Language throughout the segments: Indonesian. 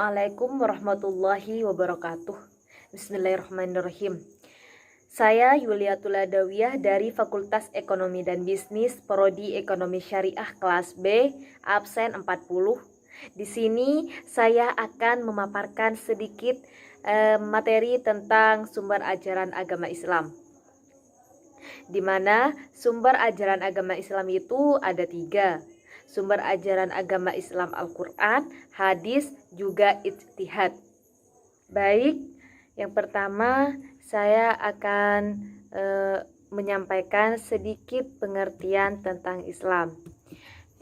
Assalamualaikum warahmatullahi wabarakatuh. Bismillahirrahmanirrahim. Saya Yuliatul Adawiyah dari Fakultas Ekonomi dan Bisnis Prodi Ekonomi Syariah kelas B, absen 40. Di sini saya akan memaparkan sedikit materi tentang sumber ajaran agama Islam. Di mana sumber ajaran agama Islam itu ada 3. Sumber ajaran agama Islam Al-Quran, hadis, juga ijtihad. Baik, yang pertama saya akan menyampaikan sedikit pengertian tentang Islam.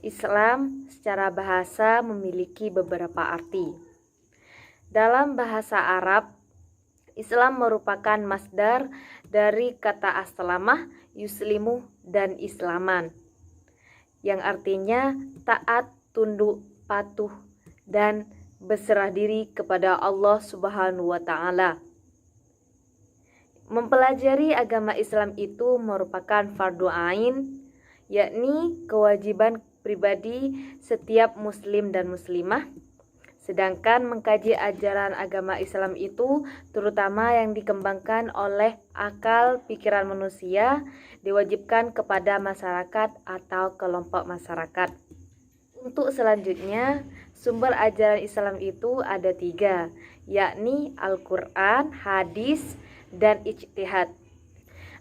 Islam secara bahasa memiliki beberapa arti. Dalam bahasa Arab, Islam merupakan masdar dari kata aslamah, yuslimu, dan islaman, yang artinya taat, tunduk, patuh, dan berserah diri kepada Allah Subhanahu wa Ta'ala. Mempelajari agama Islam itu merupakan fardu ain, yakni kewajiban pribadi setiap muslim dan muslimah. Sedangkan mengkaji ajaran agama Islam itu, terutama yang dikembangkan oleh akal pikiran manusia, diwajibkan kepada masyarakat atau kelompok masyarakat. Untuk selanjutnya, sumber ajaran Islam itu ada 3, yakni Al-Quran, hadis, dan ijtihad.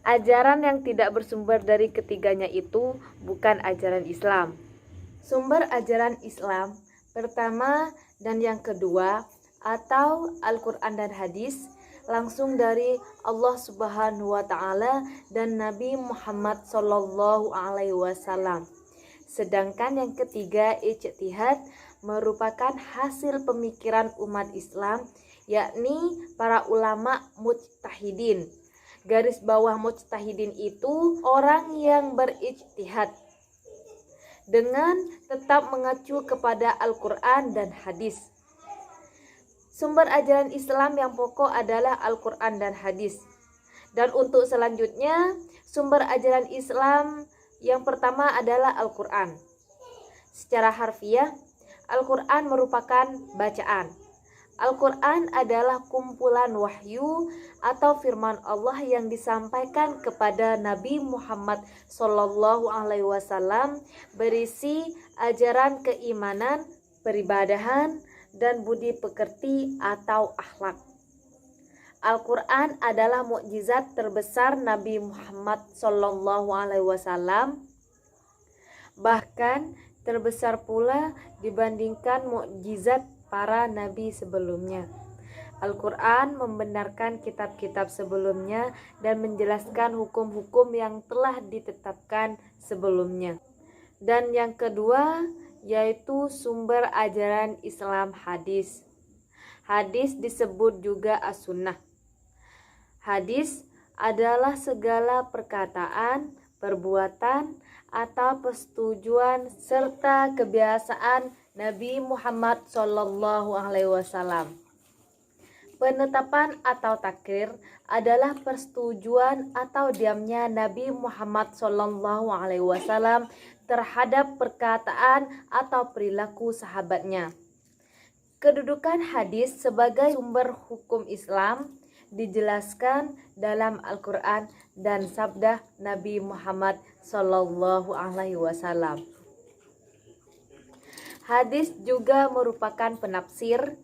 Ajaran yang tidak bersumber dari ketiganya itu bukan ajaran Islam. Sumber ajaran Islam pertama dan yang kedua atau Al-Quran dan hadis langsung dari Allah Subhanahu wa Ta'ala dan Nabi Muhammad Sallallahu Alaihi Wasallam. Sedangkan yang ketiga ijtihad merupakan hasil pemikiran umat Islam, yakni para ulama mujtahidin. Garis bawah mujtahidin itu orang yang berijtihad dengan tetap mengacu kepada Al-Quran dan hadis. Sumber ajaran Islam yang pokok adalah Al-Quran dan hadis. Dan untuk selanjutnya, sumber ajaran Islam yang pertama adalah Al-Quran. Secara harfiah, Al-Quran merupakan bacaan. Al-Quran adalah kumpulan wahyu atau firman Allah yang disampaikan kepada Nabi Muhammad Sallallahu Alaihi Wasallam, berisi ajaran keimanan, peribadahan, dan budi pekerti atau akhlak. Al-Quran adalah mukjizat terbesar Nabi Muhammad Sallallahu Alaihi Wasallam, bahkan terbesar pula dibandingkan mukjizat para nabi sebelumnya. Al-Quran membenarkan kitab-kitab sebelumnya dan menjelaskan hukum-hukum yang telah ditetapkan sebelumnya. Dan yang kedua yaitu sumber ajaran Islam hadis. Hadis disebut juga as-sunnah. Hadis adalah segala perkataan, perbuatan, atau persetujuan serta kebiasaan Nabi Muhammad Sallallahu Alaihi Wasallam. Penetapan atau takrir adalah persetujuan atau diamnya Nabi Muhammad Sallallahu Alaihi Wasallam terhadap perkataan atau perilaku sahabatnya. Kedudukan hadis sebagai sumber hukum Islam dijelaskan dalam Al-Quran dan sabda Nabi Muhammad Sallallahu Alaihi Wasallam. Hadis juga merupakan penafsir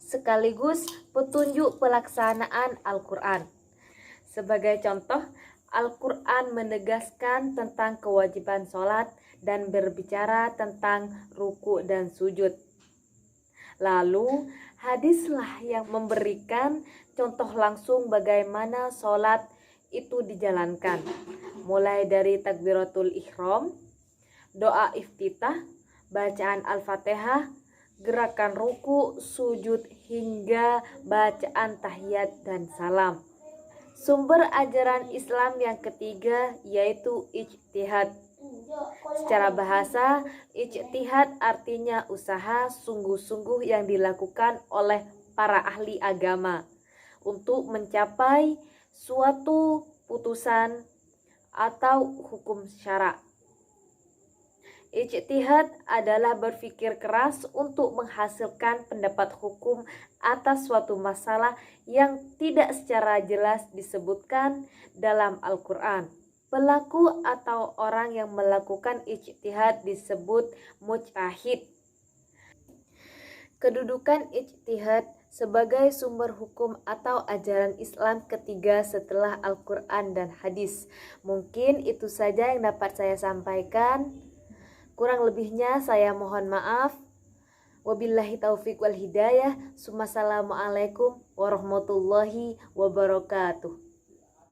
sekaligus petunjuk pelaksanaan Al-Quran. Sebagai contoh, Al-Quran menegaskan tentang kewajiban sholat dan berbicara tentang ruku dan sujud. Lalu, hadislah yang memberikan contoh langsung bagaimana sholat itu dijalankan, mulai dari takbiratul ihram, doa iftitah, bacaan Al-Fatihah, gerakan ruku, sujud, hingga bacaan tahiyat dan salam. Sumber ajaran Islam yang ketiga yaitu ijtihad. Secara bahasa, ijtihad artinya usaha sungguh-sungguh yang dilakukan oleh para ahli agama untuk mencapai suatu putusan atau hukum syara. Ijtihad adalah berpikir keras untuk menghasilkan pendapat hukum atas suatu masalah yang tidak secara jelas disebutkan dalam Al-Quran. Pelaku atau orang yang melakukan ijtihad disebut mujtahid. Kedudukan ijtihad sebagai sumber hukum atau ajaran Islam ketiga setelah Al-Quran dan hadis. Mungkin itu saja yang dapat saya sampaikan. Kurang lebihnya saya mohon maaf. Wabillahi taufiq wal hidayah. Assalamualaikum warahmatullahi wabarakatuh.